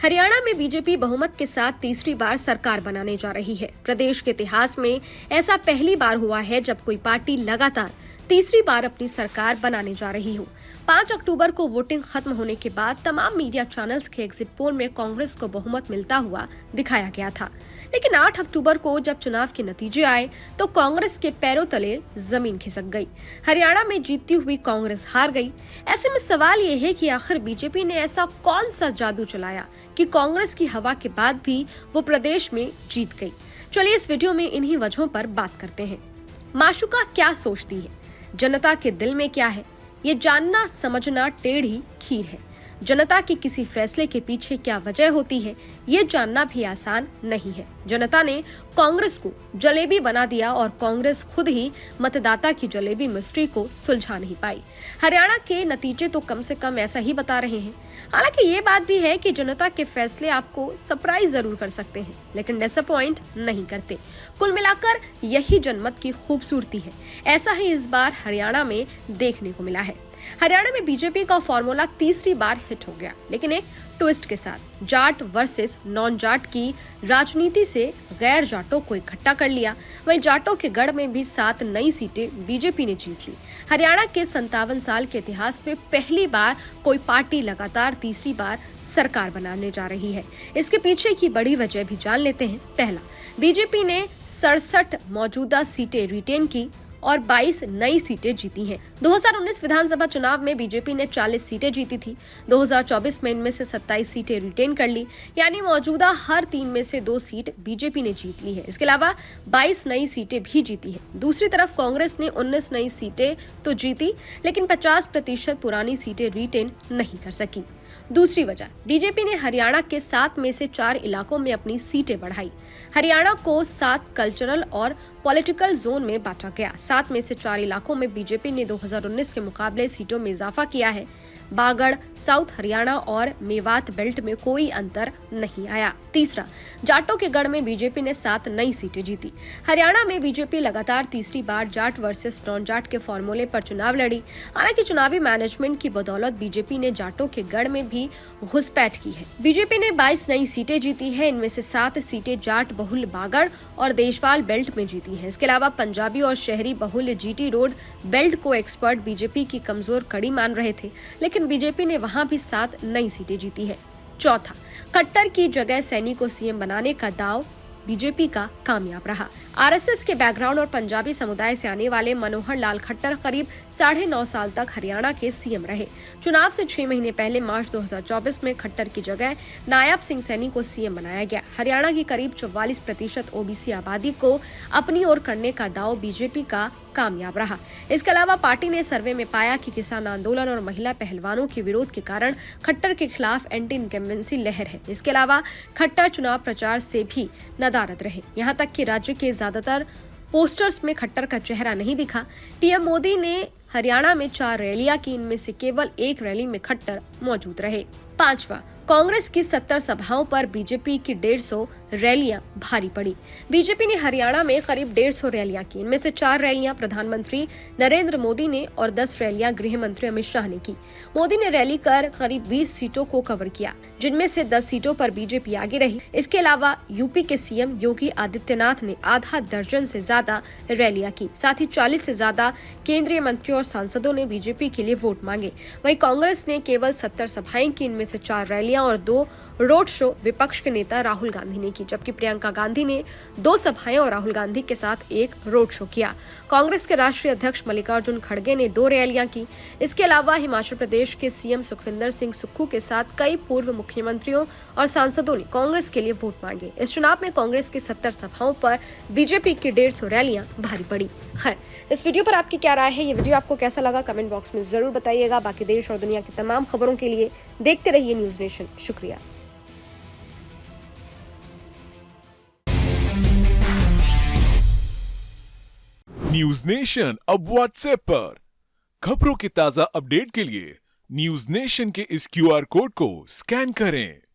हरियाणा में बीजेपी बहुमत के साथ तीसरी बार सरकार बनाने जा रही है। प्रदेश के इतिहास में ऐसा पहली बार हुआ है जब कोई पार्टी लगातार तीसरी बार अपनी सरकार बनाने जा रही हो। 5 अक्टूबर को वोटिंग खत्म होने के बाद तमाम मीडिया चैनल्स के एग्जिट पोल में कांग्रेस को बहुमत मिलता हुआ दिखाया गया था, लेकिन 8 अक्टूबर को जब चुनाव के नतीजे आए तो कांग्रेस के पैरों तले जमीन खिसक गई। हरियाणा में जीतती हुई कांग्रेस हार गई। ऐसे में सवाल ये है कि आखिर बीजेपी ने ऐसा कौन सा जादू चलाया कि कांग्रेस की हवा के बाद भी वो प्रदेश में जीत गई। चलिए इस वीडियो में इन्हीं वजहों पर बात करते हैं। माशुका क्या सोचती है, जनता के दिल में क्या है, ये जानना समझना टेढ़ी खीर है। जनता के किसी फैसले के पीछे क्या वजह होती है, ये जानना भी आसान नहीं है। जनता ने कांग्रेस को जलेबी बना दिया और कांग्रेस खुद ही मतदाता की जलेबी मिस्ट्री को सुलझा नहीं पाई। हरियाणा के नतीजे तो कम से कम ऐसा ही बता रहे हैं। हालांकि ये बात भी है कि जनता के फैसले आपको सरप्राइज जरूर कर सकते हैं, लेकिन डिसअपॉइंट नहीं करते। कुल मिलाकर यही जनमत की खूबसूरती है। ऐसा ही इस बार हरियाणा में देखने को मिला है। हरियाणा में बीजेपी का फॉर्मूला तीसरी बार हिट हो गया, लेकिन एक ट्विस्ट के साथ। जाट वर्सेस नॉन जाट की राजनीति से गैर जाटों को इकट्ठा कर लिया। वहीं जाटों के गढ़ में भी 7 नई सीटें बीजेपी ने जीत ली। हरियाणा के 57 साल के इतिहास में पहली बार कोई पार्टी लगातार तीसरी बार सरकार बनाने जा रही है। इसके पीछे की बड़ी वजह भी जान लेते हैं। पहला, बीजेपी ने 67 मौजूदा सीटें रिटेन की और 22 नई सीटें जीती हैं। 2019 विधानसभा चुनाव में बीजेपी ने 40 सीटें जीती थी। 2024 में इनमें से 27 सीटें रिटेन कर ली, यानी मौजूदा हर 3 में से 2 सीट बीजेपी ने जीत ली है। इसके अलावा 22 नई सीटें भी जीती है। दूसरी तरफ कांग्रेस ने 19 नई सीटें तो जीती, लेकिन 50% पुरानी सीटें रिटेन नहीं कर सकी। दूसरी वजह, बीजेपी ने हरियाणा के 7 में से 4 इलाकों में अपनी सीटें बढ़ाई। हरियाणा को 7 कल्चरल और पॉलिटिकल जोन में बांटा गया। 7 में से 4 इलाकों में बीजेपी ने 2019 के मुकाबले सीटों में इजाफा किया है। बागड़, साउथ हरियाणा और मेवात बेल्ट में कोई अंतर नहीं आया। तीसरा, जाटों के गढ़ में बीजेपी ने 7 नई सीटें जीती। हरियाणा में बीजेपी लगातार तीसरी बार जाट वर्सेस नॉन जाट के फॉर्मूले पर चुनाव लड़ी। हालांकि चुनावी मैनेजमेंट की बदौलत बीजेपी ने जाटों के गढ़ में भी घुसपैठ की है। बीजेपी ने 22 नई सीटें जीती है। इनमें से 7 सीटें जाट बहुल बागड़ और देशवाल बेल्ट में जीती है। इसके अलावा पंजाबी और शहरी बहुल जीटी रोड बेल्ट को एक्सपर्ट बीजेपी की कमजोर कड़ी मान रहे थे, लेकिन बीजेपी ने वहां भी 7 नई सीटें जीती है। चौथा, खट्टर की जगह सैनी को सीएम बनाने का दाव बीजेपी का कामयाब रहा। आरएसएस के बैकग्राउंड और पंजाबी समुदाय से आने वाले मनोहर लाल खट्टर करीब 9.5 साल तक हरियाणा के सीएम रहे। चुनाव से 6 महीने पहले मार्च 2024 में खट्टर की जगह नायब सिंह सैनी को सीएम बनाया गया। हरियाणा की करीब 44% ओबीसी आबादी को अपनी ओर करने का दाव बीजेपी का कामयाब रहा। इसके अलावा पार्टी ने सर्वे में पाया कि किसान आंदोलन और महिला पहलवानों के विरोध के कारण खट्टर के खिलाफ एंटी इनकम्बेंसी लहर है। इसके अलावा खट्टर चुनाव प्रचार से भी नदारद रहे। यहाँ तक कि राज्य के ज्यादातर पोस्टर्स में खट्टर का चेहरा नहीं दिखा। पीएम मोदी ने हरियाणा में 4 रैलियां की, इनमें से केवल 1 रैली में खट्टर मौजूद रहे। पांचवा, कांग्रेस की 70 सभाओं पर बीजेपी की 150 रैलियां भारी पड़ी। बीजेपी ने हरियाणा में करीब 150 रैलियां की। इनमें से 4 रैलियां प्रधानमंत्री नरेंद्र मोदी ने और 10 रैलियां गृह मंत्री अमित शाह ने की। मोदी ने रैली कर करीब 20 सीटों को कवर किया, जिनमें से 10 सीटों पर बीजेपी आगे रही। इसके अलावा यूपी के सीएम योगी आदित्यनाथ ने आधा दर्जन से ज्यादा रैलियां की। साथ ही 40 से ज्यादा केंद्रीय मंत्रियों और सांसदों ने बीजेपी के लिए वोट मांगे। वहीं कांग्रेस ने केवल 70 सभाएं की। इनमें से 4 रैलियां और 2 रोड शो विपक्ष के नेता राहुल गांधी ने की, जबकि प्रियंका गांधी ने 2 सभाएं और राहुल गांधी के साथ 1 रोड शो किया। कांग्रेस के राष्ट्रीय अध्यक्ष मल्लिकार्जुन खड़गे ने 2 रैलियां की। इसके अलावा हिमाचल प्रदेश के सीएम सुखविंदर सिंह सुक्खू के साथ कई पूर्व मुख्यमंत्रियों और सांसदों ने कांग्रेस के लिए वोट मांगे। इस चुनाव में कांग्रेस की 70 सभाओं पर बीजेपी की 150 रैलियां भारी पड़ी। खैर, इस वीडियो पर आपकी क्या राय है? ये वीडियो आपको कैसा लगा? कमेंट बॉक्स में जरूर बताइएगा। बाकी देश और दुनिया की तमाम खबरों के लिए देखते रहिए न्यूज नेशन। शुक्रिया। न्यूज नेशन अब व्हाट्सएप पर। खबरों के ताजा अपडेट के लिए न्यूज नेशन के इस क्यूआर कोड को स्कैन करें।